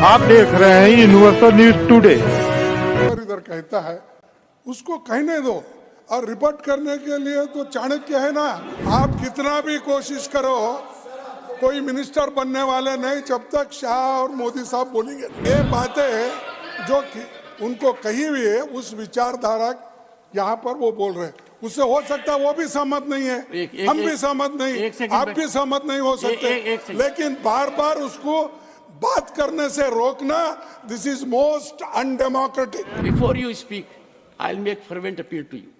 आप देख रहे हैं यूनिवर्सल न्यूज टुडे। और इधर कहता है उसको कहने दो, और रिपोर्ट करने के लिए तो चाणक्य है ना। आप कितना भी कोशिश करो, कोई मिनिस्टर बनने वाले नहीं जब तक शाह और मोदी साहब बोलेंगे। ये बातें जो उनको कही हुई है उस विचारधारा यहाँ पर वो बोल रहे हैं, उससे हो सकता है वो भी सहमत नहीं है, हम भी सहमत नहीं, आप भी सहमत नहीं हो सकते, लेकिन बार बार उसको बात करने से रोकना, this is most undemocratic. Before you speak, I'll make fervent appeal to you.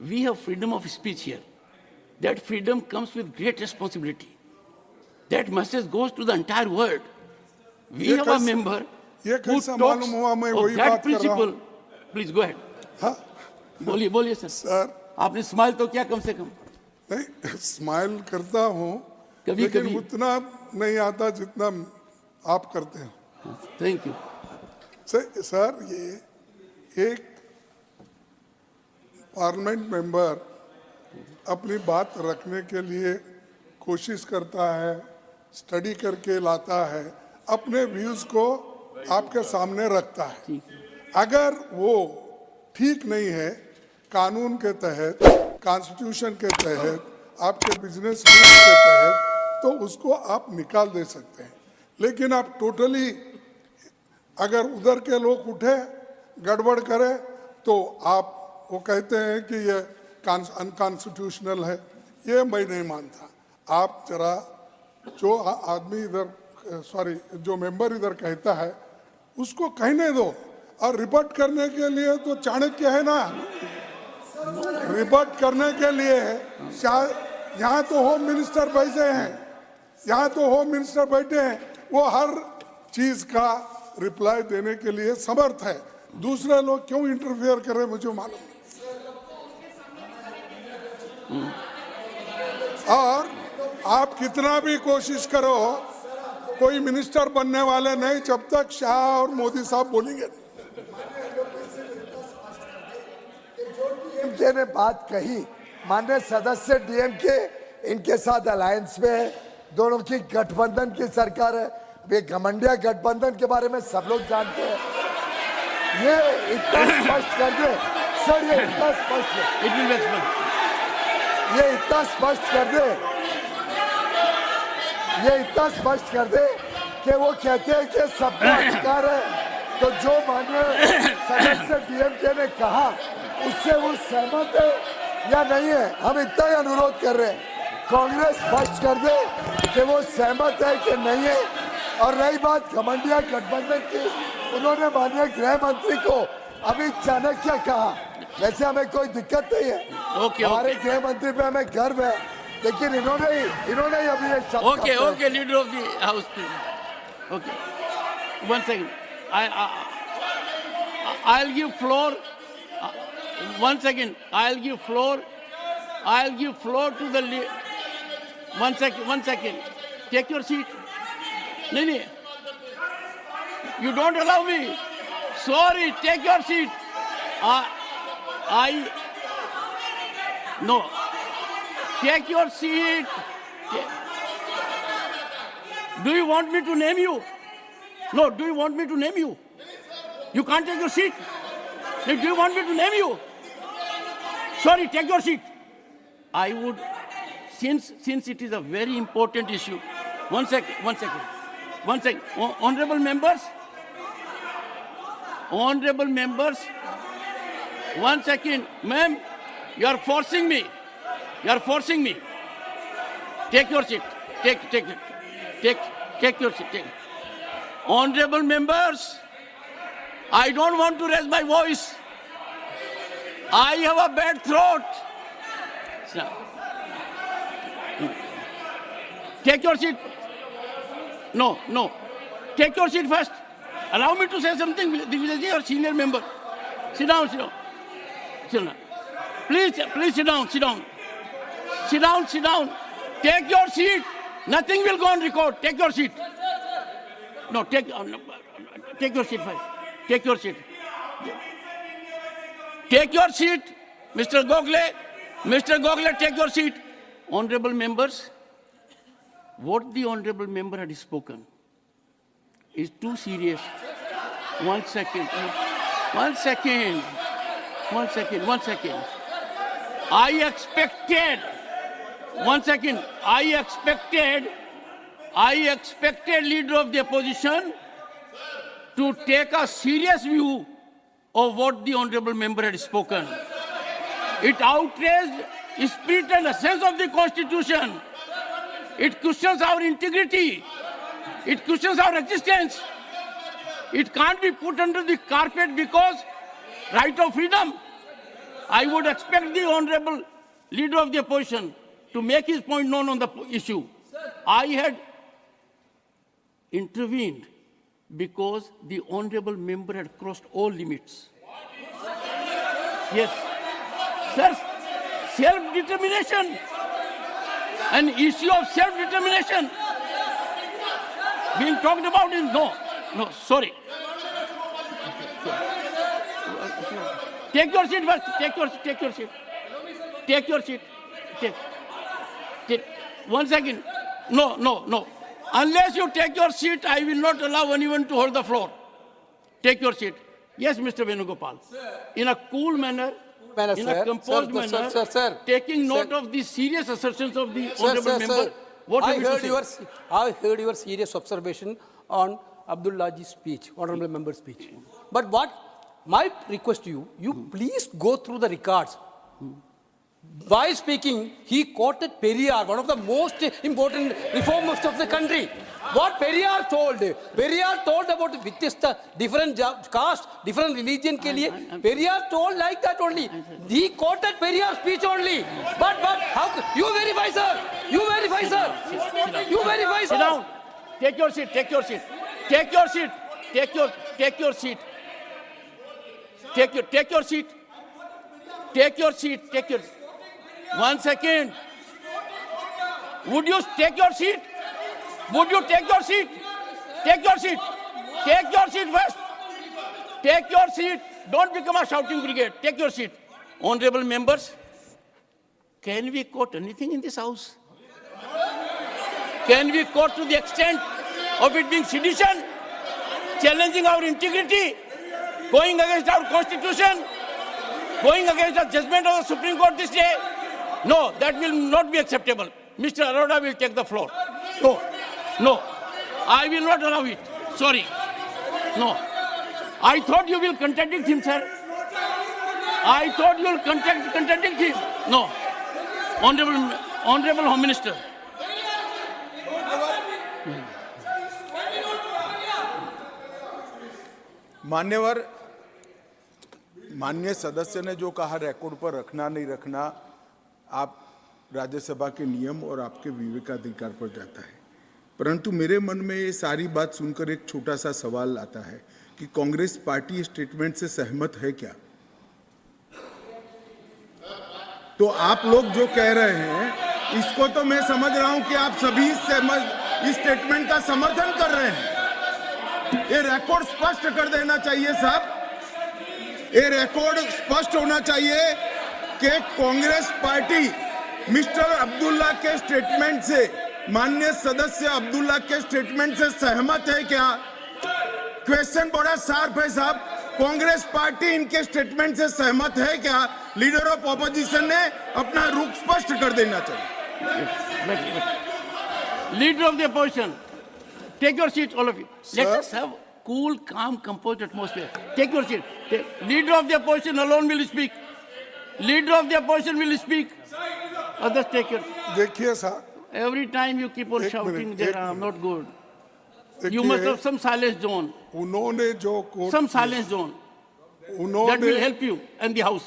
We have freedom of speech here. That freedom comes with great responsibility. That message goes to the entire world. We have a member who talks of that principle. Please go ahead. हाँ? बोलिए sir. आपने smile तो क्या कम से कम? नहीं, smile करता हूँ कभी लेकिन कभी उतना नहीं आता जितना आप करते हैं। Thank you sir. ये एक पार्लियामेंट मेंबर अपनी बात रखने के लिए कोशिश करता है, स्टडी करके लाता है, अपने व्यूज को आपके सामने रखता है। अगर वो ठीक नहीं है, कानून के तहत, कॉन्स्टिट्यूशन के तहत, आपके बिजनेस रूल्स के तहत, तो उसको आप निकाल दे सकते हैं। लेकिन आप टोटली अगर उधर के लोग उठे गड़बड़ करे तो आप वो कहते हैं कि ये अनकॉन्स्टिट्यूशनल है। ये मैं नहीं मानता। आप जरा जो आदमी इधर जो मेंबर इधर कहता है उसको कहने दो, और रिपोर्ट करने के लिए तो चाणक्य है ना। रिपोर्ट करने के लिए यहाँ तो होम मिनिस्टर बैठे हैं, वो हर चीज का रिप्लाई देने के लिए समर्थ है। दूसरे लोग क्यों इंटरफेयर कर रहे हैं मुझे मालूम नहीं। और आप कितना भी कोशिश करो, कोई मिनिस्टर बनने वाले नहीं जब तक शाह और मोदी साहब बोलेंगे। डीएमके ने बात कही, माननीय सदस्य डीएमके इनके साथ अलायंस में है, दोनों की गठबंधन की सरकार है। वे घमंडिया गठबंधन के बारे में सब लोग जानते हैं। ये इतना स्पष्ट कर दे सर, ये इतना स्पष्ट कर दे कि वो कहते हैं कि सबका अधिकार है। तो जो माननीय सदस्य डीएमके ने कहा उससे वो सहमत है या नहीं है, हम इतना ही अनुरोध कर रहे हैं। कांग्रेस स्पष्ट कर दे कि वो सहमत है कि नहीं है। और रही बात घमंडिया गठबंधन की, उन्होंने माननीय गृह मंत्री को अभी चाणक्य कहा। वैसे हमें कोई दिक्कत नहीं है, हमारे गृह मंत्री पे हमें गर्व है, लेकिन इन्होंने ही अभी ये शब्द okay leader of the house okay one second I'll give floor one second. I'll give floor to the one second. Take your seat. No. You don't allow me. Sorry, take your seat. No. Take your seat. Do you want me to name you? No, do you want me to name you? You can't take your seat. Do you want me to name you? Sorry, take your seat. I would, since it is a very important issue. One second. Honorable members. One second, ma'am. You are forcing me. Take your seat. Take your seat. Honorable members, I don't want to raise my voice. I have a bad throat. Take your seat. No. Take your seat first. Allow me to say something. This is your senior member. Sit down. Please sit down. Take your seat. Nothing will go on record. Take your seat. No, take your seat first. Take your seat. Mr. Gokhale, take your seat. Honorable members, what the honorable member had spoken is too serious. One second. One second. One second. One second. I expected. One second. I expected leader of the opposition to take a serious view of what the honorable member had spoken. It outraged the spirit and essence of the Constitution. It questions our integrity. It questions our existence. It can't be put under the carpet because right of freedom. I would expect the honorable leader of the opposition to make his point known on the issue. I had intervened because the honorable member had crossed all limits. Yes. Sir, self-determination. An issue of self-determination being talked about is no, sorry. Take your seat first. Take your seat. Take your seat. Take. 1 second. No. Unless you take your seat, I will not allow anyone to hold the floor. Take your seat. Yes, Mr. Venugopal. In a cool manner, in a composed manner, taking note of the serious assertions of the honorable member. What I heard your serious observation on Abdullahji's speech, honorable member's speech. But what my request to you, you please go through the records. While speaking, he quoted Periyar, one of the most important reformers of the country. What Periyar told about with this different caste, different religion ke liye, Periyar told like that only. He quoted Periyar's speech only. But how you verify, sir? You verify, sir? You verify, sir? Sit down. Take your seat. Take your seat. Take your seat. Take your seat. Take your seat. Take your seat. Take your. 1 second. Would you take your seat? Would you take your seat? Take your seat. Take your seat first. Take your seat. Don't become a shouting brigade. Take your seat. Honorable members, can we quote anything in this house? Can we quote to the extent of it being sedition, challenging our integrity, going against our constitution, going against the judgment of the Supreme Court this day? No, that will not be acceptable. Mr. Arora will take the floor. No, I will not allow it. Sorry. No. I thought you will contradict him, sir. I thought you will contradict him. No. Honorable Home Minister. माननीय सदस्य ने जो कहा record पर रखना नहीं रखना आप राज्यसभा के नियम और आपके विवेकाधिकार पर जाता है, परंतु मेरे मन में ये सारी बात सुनकर एक छोटा सा सवाल आता है कि कांग्रेस पार्टी स्टेटमेंट से सहमत है क्या? तो आप लोग जो कह रहे हैं इसको तो मैं समझ रहा हूं कि आप सभी इस स्टेटमेंट का समर्थन कर रहे हैं। ये रिकॉर्ड स्पष्ट कर देना चाहिए साहब, ये रिकॉर्ड स्पष्ट होना चाहिए कि कांग्रेस पार्टी मिस्टर अब्दुल्ला के स्टेटमेंट से, माननीय सदस्य अब्दुल्ला के स्टेटमेंट से सहमत है क्या? क्वेश्चन बड़ा शार्प है साहब। कांग्रेस पार्टी इनके स्टेटमेंट से सहमत है क्या? लीडर ऑफ ऑपोजिशन ने अपना रुख स्पष्ट कर देना चाहिए। Leader of the opposition, take your seat, all of you. Let us have cool, calm, composed atmosphere. Take your seat. Leader of the opposition alone will speak. Leader of the opposition will speak. Others take your. देखिए साहब, Every time you keep on shouting, minute, there एक are minute. not good. You देखिए, must have some silence zone. उन्होंने जो coat Some silence zone. That will उन्होंने help you and the house.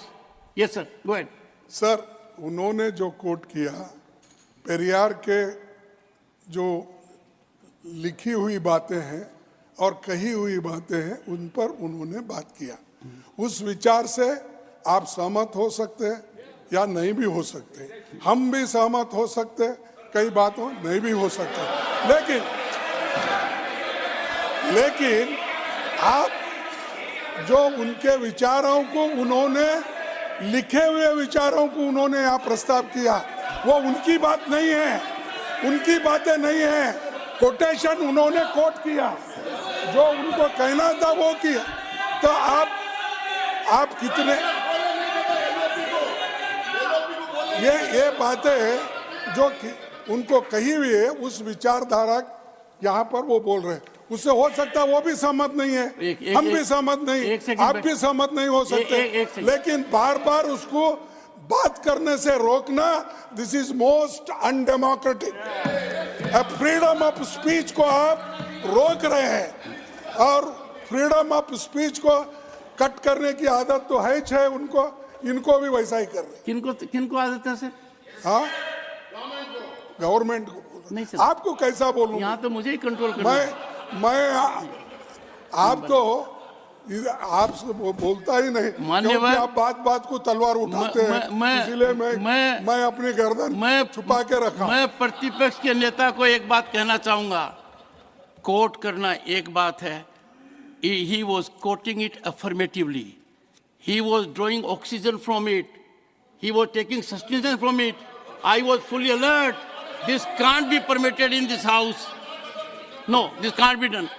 Yes, sir. Go ahead. Sir उन्होंने जो coat किया पेरियार के जो लिखी हुई बातें हैं और कही हुई बातें हैं उन पर उन्होंने बात किया। उस विचार से आप सहमत हो सकते हैं या नहीं भी हो सकते, हम भी सहमत हो सकते, कई बातों नहीं भी हो सकते, लेकिन आप जो उनके विचारों को उन्होंने लिखे हुए विचारों को उन्होंने यहाँ प्रस्ताव किया वो उनकी बात नहीं है, उनकी बातें नहीं है, कोटेशन उन्होंने कोट किया, जो उनको कहना था वो किया। तो आप कितने ये बातें जो उनको कही हुई है उस विचारधारा यहाँ पर वो बोल रहे हैं, उससे हो सकता है वो भी सहमत नहीं है, हम भी सहमत नहीं, आप भी सहमत नहीं हो सकते, लेकिन बार बार उसको बात करने से रोकना, this is most undemocratic. Freedom of speech को आप रोक रहे हैं और फ्रीडम ऑफ स्पीच को कट करने की आदत तो है उनको, इनको भी वैसा ही कर रहे हैं। किनको आदत है सर? हाँ, गवर्नमेंट को नहीं सर, आपको कैसा बोलूं? यहाँ तो मुझे ही कंट्रोल करना है। मैं आप तो आपसे बोलता ही नहीं, क्योंकि आप बात को तलवार उठाते हैं, इसलिए मैं अपनी गर्दन छुपा के रखा। मैं प्रतिपक्ष के नेता को एक बात कहना चाहूंगा, कोट करना एक बात है, he was quoting it affirmatively, he was drawing oxygen from it, he was taking sustenance from it. I was fully alert. This can't be permitted in this house. No, this can't be done.